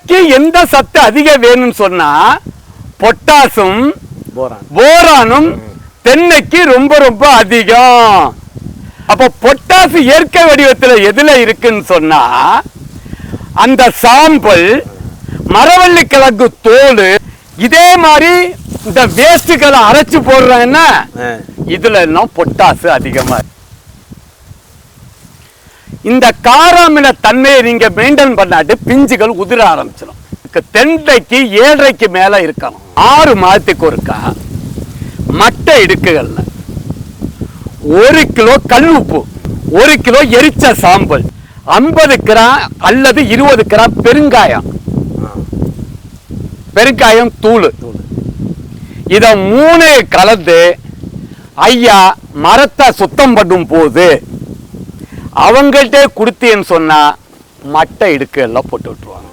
தென்னைக்கு எந்த சத்து அதிகம் வேணும்னு சொன்னா பொட்டாசும் போரானும் தென்னைக்கு ரொம்ப ரொம்ப அதிகம். அப்ப பொட்டாசு இயற்கை வடிவத்தில் எதுல இருக்குன்னு சொன்னா அந்த சாம்பல், மரவள்ளி கிழங்கு தோல், இதே மாதிரி இந்த வேஸ்டுகளை அரைச்சு போடுறாங்கன்னா இதுல எல்லாம் பொட்டாசு அதிகமா. இந்த காராமில தன்மையை நீங்க மெயின்டைன் பண்ணாட்டு பிஞ்சுகள் உதிர ஆரம்பிச்சிடும். தென்னைக்கு 7.5 மேல இருக்கணும். 6 மாதத்துக்கு ஒருக்கா மட்டை இடுக்குகள்ல 1 கிலோ கல் உப்பு, 1 கிலோ எரிச்ச சாம்பல், 50 கிராம் அல்லது 20 கிராம் பெருங்காயம் தூள், இத 3 கலந்து ஐயா மரத்தை சுத்தம் பண்ணும் போது அவங்கள்ட்ட கொடுத்தேன்னு சொன்னா மட்டை இடுக்கு எல்லாம் போட்டு விட்டுருவாங்க.